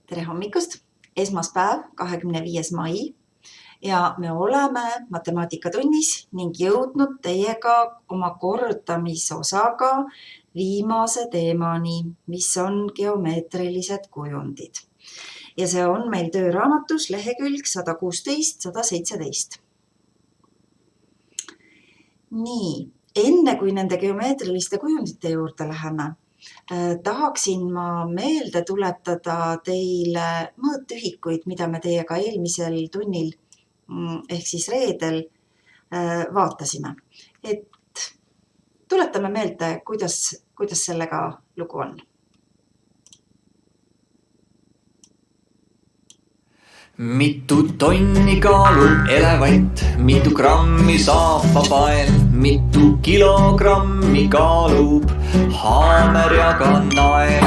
Tere hommikust! Esmaspäev, 25. mai ja me oleme matemaatikatunnis ning jõudnud teiega oma kordamisosaga viimase teemani, mis on geomeetrilised kujundid. Ja see on meil tööraamatus lehekülg 116-117. Nii, enne kui nende geomeetriliste kujundite juurde läheme, tahaksin ma meelde tuletada teile mõõtühikuid, mida me teiega eelmisel tunnil ehk siis reedel vaatasime. Et tuletame meelde, kuidas sellega lugu on. Mitu tonni kaalub elevant, mitu grammi saab papael, mitu kilogrammi kaalub haamer ja ka nael.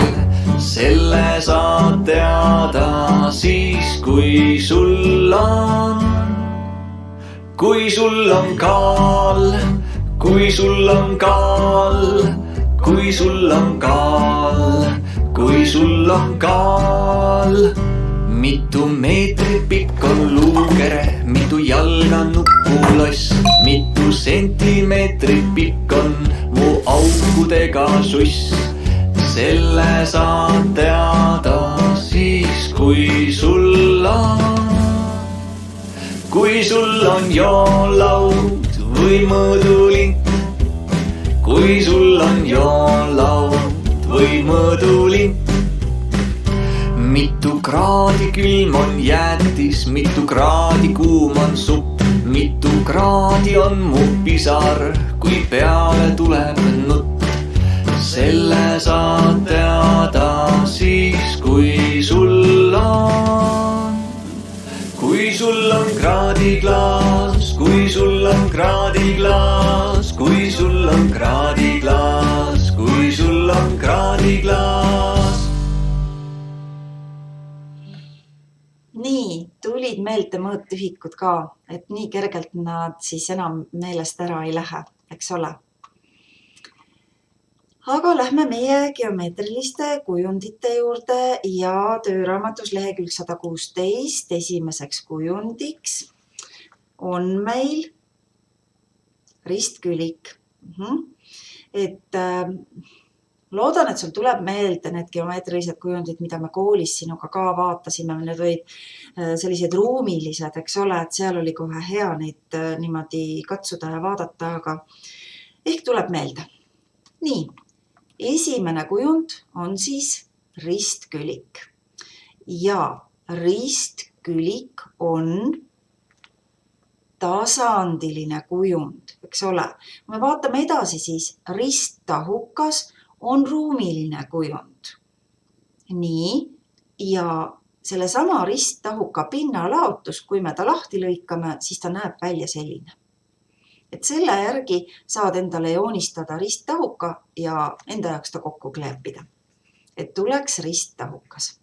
Selle saad teada siis, kui sul on kaal, kui sul on kaal, kui sul on kaal, kui sul on kaal. Mitu meetrit pikk on luukere, mitu jalga nupuloss, mitu sentimeetrit pikk on mu aukudega suss. Selle saad teada siis, kui sul on joonlaud või mõõdulint, kui sul on joonlaud või mõõdulint. Mitu kraadi külm on jäätis, mitu kraadi kuum on supp, mitu kraadi on mu pisar, kui peale tuleb nutt. Selle saad teada siis, kui sul on kraadiklaas, kui sul on kraadiklaas, kui sul on kraadiklaas, kui sul on kraadiklaas. Nii, tulid meelde mõõtühikud ka, et nii kergelt nad siis enam meelest ära ei lähe, eks ole. Aga lähme meie geomeetriliste kujundite juurde ja tööraamatus lehekülg 116 esimeseks kujundiks on meil ristkülik. Loodan, et sul tuleb meelde need geomeetrilised kujundid, mida me koolis sinuga ka vaatasime. Need olid sellised ruumilised, eks ole, et seal oli kohe hea neid niimoodi katsuda ja vaadata, aga ehk tuleb meelde. Nii, esimene kujund on siis ristkülik. Ja ristkülik on tasandiline kujund, eks ole. Kui me vaatame edasi, siis risttahukas on ruumiline kujund. Nii, ja selle sama risttahuka pinnalaotus, kui me ta lahti lõikame, siis ta näeb välja selline. Et selle järgi saad endale joonistada risttahuka ja enda jaoks ta kokku kleepida. Et tuleks risttahukas.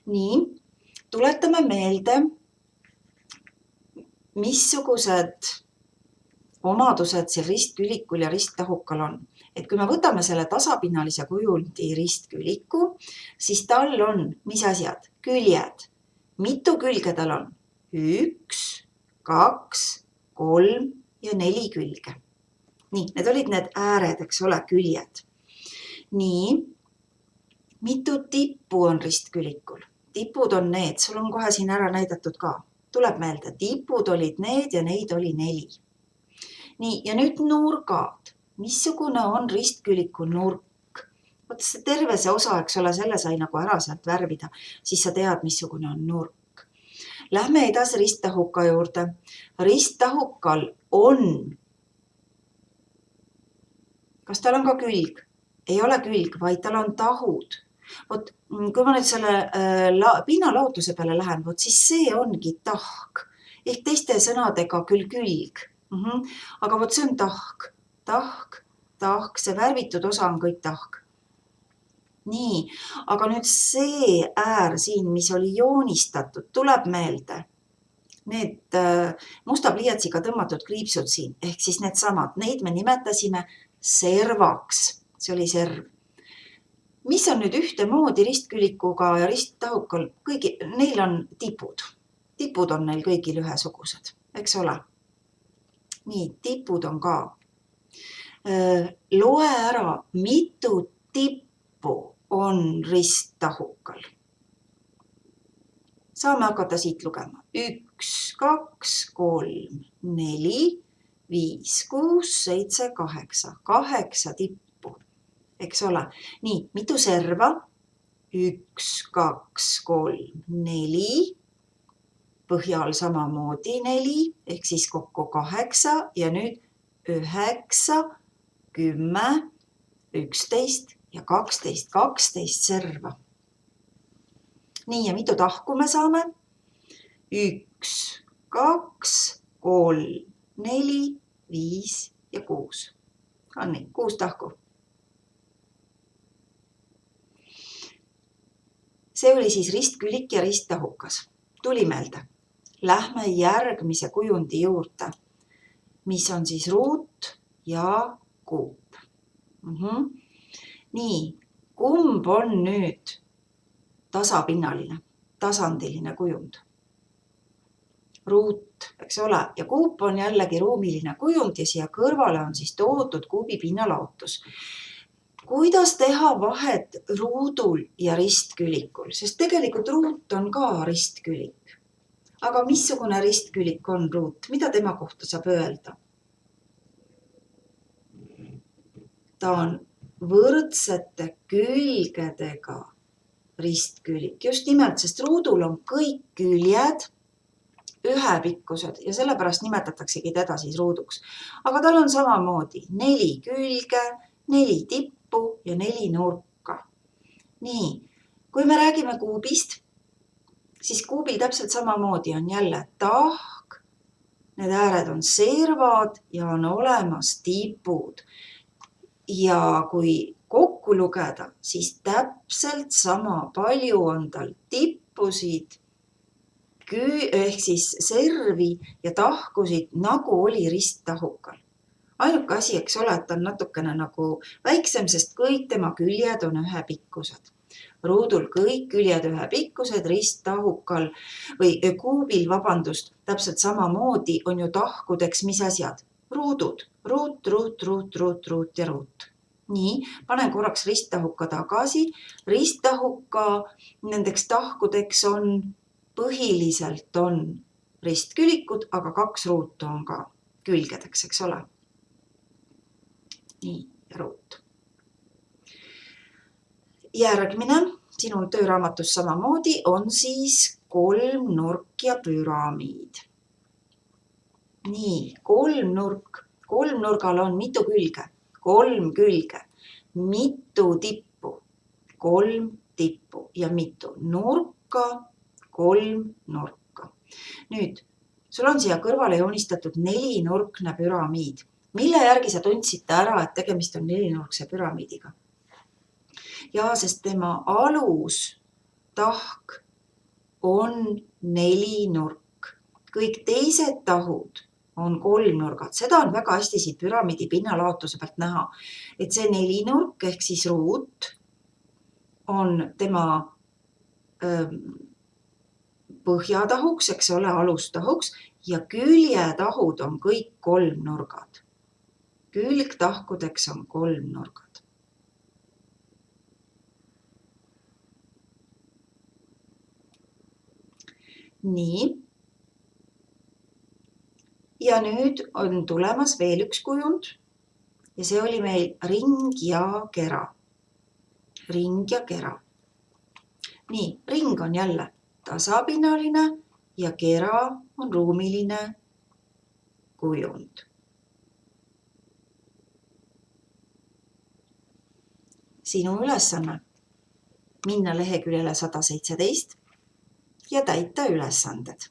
Nii, tuletame meelde, missugused omadused seal ristkülikul ja risttahukal on. Et kui me võtame selle tasapinnalise kujundi ristküliku, siis tal on, mis asjad? Küljed. Mitu külge tal on? 1, 2, 3 ja 4 külge. Nii, need olid need ääred, eks ole, küljed. Nii, mitu tippu on ristkülikul? Tipud on need, sul on kohe siin ära näidatud ka. Tuleb meelde, tipud olid need ja neid oli 4. Nii, ja nüüd nurgad. Missugune on ristküliku nurk? Võtta see terve see osa, eks ole, selle sai nagu ära sealt värvida, siis sa tead, missugune on nurk. Lähme edasi risttahuka juurde. Risttahukal on. Kas tal on ka külg? Ei ole külg, vaid tal on tahud. Võt, kui ma nüüd selle pinnalaotuse peale lähen, siis see ongi tahk. Ehk teiste sõnadega küll külg. Aga see on tahk. Tahk, see värvitud osa on kõik tahk. Nii, aga nüüd see äär siin, mis oli joonistatud, tuleb meelde. Need musta pliiatsiga tõmmatud kriipsud siin, ehk siis need samad, neid me nimetasime servaks. See oli serv. mis on nüüd ühtemoodi ristkülikuga ja risttahukal? Neil on tipud. Tipud on neil kõigil ühesugused, eks ole? Nii, tipud on ka. Loe ära, mitu tippu on risttahukal. Saame hakata siit lugema. 1, 2, 3, 4, 5, 6, 7, 8. 8 tippu, eks ole? Nii, mitu serva? 1, 2, 3, 4. Põhjal samamoodi 4, ehk siis kokku 8 ja nüüd 9, 10, 11 ja 12. 12 serva. Nii, ja mitu tahku me saame? 1, 2, 3, 4, 5 ja 6. On nii, 6 tahku. See oli siis ristkülik ja risttahukas. Tuli meelde. Lähme järgmise kujundi juurde, mis on siis ruut ja kuup. Nii, kumb on nüüd tasapinnaline, tasandiline kujund? Ruut, eks ole, ja kuup on jällegi ruumiline kujund ja siia kõrvale on siis toodud kuubi pinnalaotus. Kuidas teha vahet ruudul ja ristkülikul? Sest tegelikult ruut on ka ristkülik. Aga missugune ristkülik on ruut? Mida tema kohta saab öelda? Ta on võrdsete külgedega ristkülik. Just nimelt, sest ruudul on kõik küljed ühepikkused ja sellepärast nimetataksegi teda siis ruuduks. Aga tal on samamoodi 4 külge, 4 tippu ja 4 nurka. Nii, kui me räägime kuubist, siis kuubil täpselt samamoodi on jälle tahk, need ääred on servad ja on olemas tipud. Ja kui kokku lugeda, siis täpselt sama palju on tal tippusid, ehk siis servi ja tahkusid, nagu oli risttahukal. Ainuke asi, eks ole, et ta on natukene nagu väiksem, sest kõik tema küljed on ühepikkused. Ruudul kõik küljed ühepikkused, risttahukal või kuubil, täpselt samamoodi on ju tahkudeks mis asjad? Ruudud. Ruut, ruut, ruut, ruut, ruut ja ruut. Nii, panen korraks risttahuka tagasi. Risttahuka nendeks tahkudeks on põhiliselt on ristkülikud, aga 2 ruutu on ka külgedeks, eks ole? Nii, ja ruut. Järgmine, sinul tööraamatus samamoodi, on siis kolmnurk ja püramiid. Nii, kolmnurk. Kolmnurgal on mitu külge? 3 külge. Mitu tippu? 3 tippu. Ja mitu nurka? 3 nurka. Nüüd, sul on siia kõrvale joonistatud 4-nurkne püramiid. Mille järgi sa tundsite ära, et tegemist on 4-nurkse püramiidiga? Ja sest tema alustahk on 4-nurk. Kõik teised tahud on 3-nurgad. Seda on väga hästi siit püramiidi pinnalaotuse pealt näha, et see 4-nurk ehk siis ruut on tema põhjatahuks, eks ole, alustahuks ja küljetahud on kõik 3-nurgad. Külgtahkudeks on 3-nurgad. Nii. Ja nüüd on tulemas veel üks kujund ja see oli meil ring ja kera. Ring ja kera. Nii, ring on jälle tasapinnaline ja kera on ruumiline kujund. Sinu ülesanne minna leheküljele 117 ja täita ülesanded.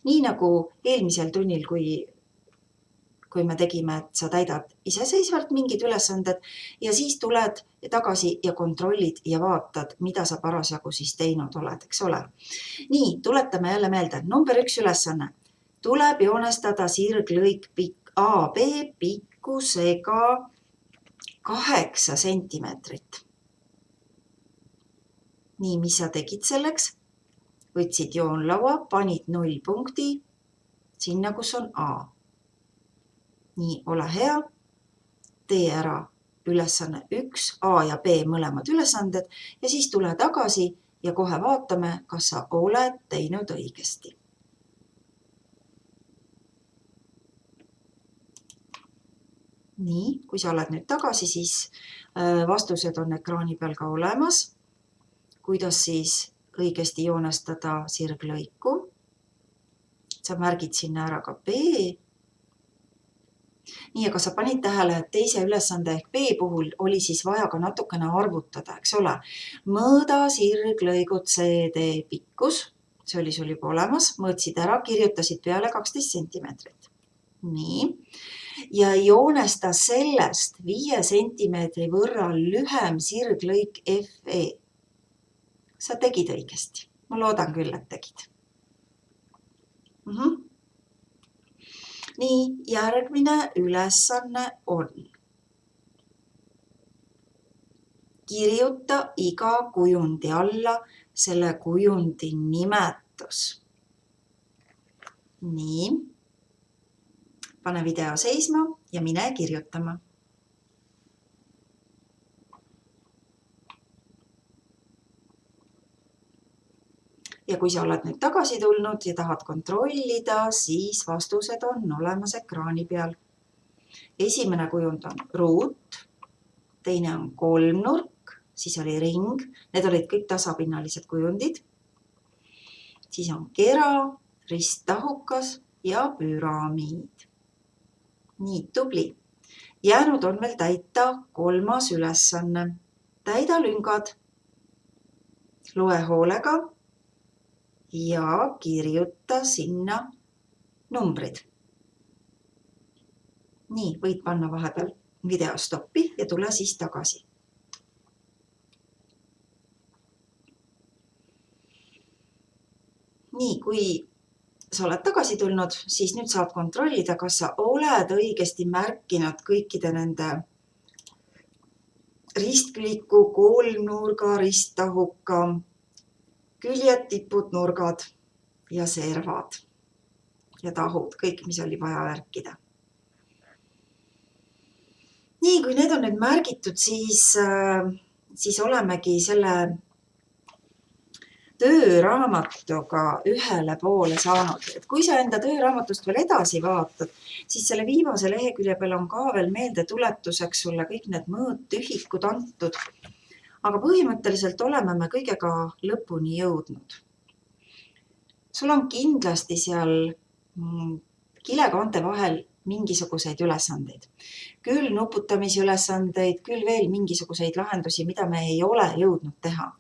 Nii nagu eelmisel tunnil, kui me tegime, et sa täidad iseseisvalt mingid ülesanded ja siis tuled tagasi ja kontrollid ja vaatad, mida sa parasjagu siis teinud oled, eks ole. Nii, tuletame jälle meelde. Number 1 ülesanne. Tuleb joonestada sirglõik AB pikkusega 8 sentimeetrit. Nii, mis sa tegid selleks? Võtsid joonlaua, panid 0 punkti sinna, kus on A. Nii, ole hea, tee ära ülesanne 1, A ja B mõlemad ülesanded ja siis tule tagasi ja kohe vaatame, kas sa oled teinud õigesti. Nii, kui sa oled nüüd tagasi, siis vastused on ekraani peal ka olemas. Kuidas siis õigesti joonestada sirglõiku? Sa märgid sinna ära ka B. Nii, aga sa panid tähele, et teise ülesande ehk B puhul oli siis vaja ka natukene arvutada, eks ole. Mõõda sirglõigud CD pikkus, see oli sul juba olemas, mõõtsid ära, kirjutasid peale 12 sentimeetrit. Nii, ja joonesta sellest 5 sentimeetri võrra lühem sirglõik FE. Sa tegid õigesti. Ma loodan küll, et tegid. Nii, järgmine ülesanne on. Kirjuta iga kujundi alla selle kujundi nimetus. Nii, pane video seisma ja mine kirjutama. Ja kui sa oled nüüd tagasi tulnud ja tahad kontrollida, siis vastused on olemas ekraani peal. Esimene kujund on ruut, teine on kolmnurk, siis oli ring, need olid kõik tasapinnalised kujundid. Siis on kera, risttahukas ja püramiid. Nii, tubli. Jäänud on veel täita 3. ülesanne. Täida lüngad. Loe hoolega. Ja kirjuta sinna numbrid. Nii, võid panna vahepeal video stoppi ja tule siis tagasi. Nii, kui sa oled tagasi tulnud, siis nüüd saad kontrollida, kas sa oled õigesti märkinud kõikide nende ristküliku, kolmnurga, risttahuka, küljed, tipud, nurgad ja servad ja tahud, kõik, mis oli vaja märkida. Nii, kui need on nüüd märgitud, siis olemegi selle tööraamatuga ühele poole saanud. Et kui sa enda tööraamatust veel edasi vaatad, siis selle viimase lehekülje peal on ka veel meeldetuletuseks sulle kõik need mõõttühikud antud. Aga põhimõtteliselt oleme me kõigega lõpuni jõudnud. Sul on kindlasti seal kilekaante vahel mingisuguseid ülesandeid. Küll nuputamisülesandeid, küll veel mingisuguseid lahendusi, mida me ei ole jõudnud teha.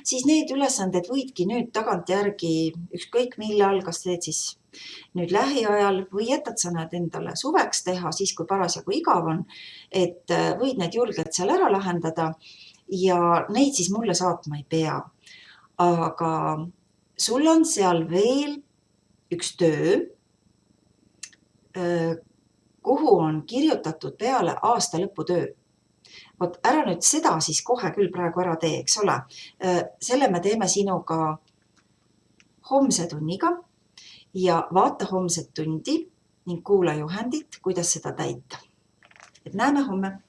Siis need ülesanded võidki nüüd tagantjärgi ükskõik millal, kas teed siis nüüd lähiajal või jätad sa need endale suveks teha, siis kui parasjagu igav on, et võid need julgelt seal ära lahendada. Ja neid siis mulle saatma ei pea. Aga sul on seal veel üks töö, kuhu on kirjutatud peale aasta lõputöö. Vot ära nüüd seda siis kohe küll praegu ära tee, eks ole. Selle me teeme sinuga homse tunniga ja vaata homset tundi ning kuula juhendit, kuidas seda täita. Et näeme homme.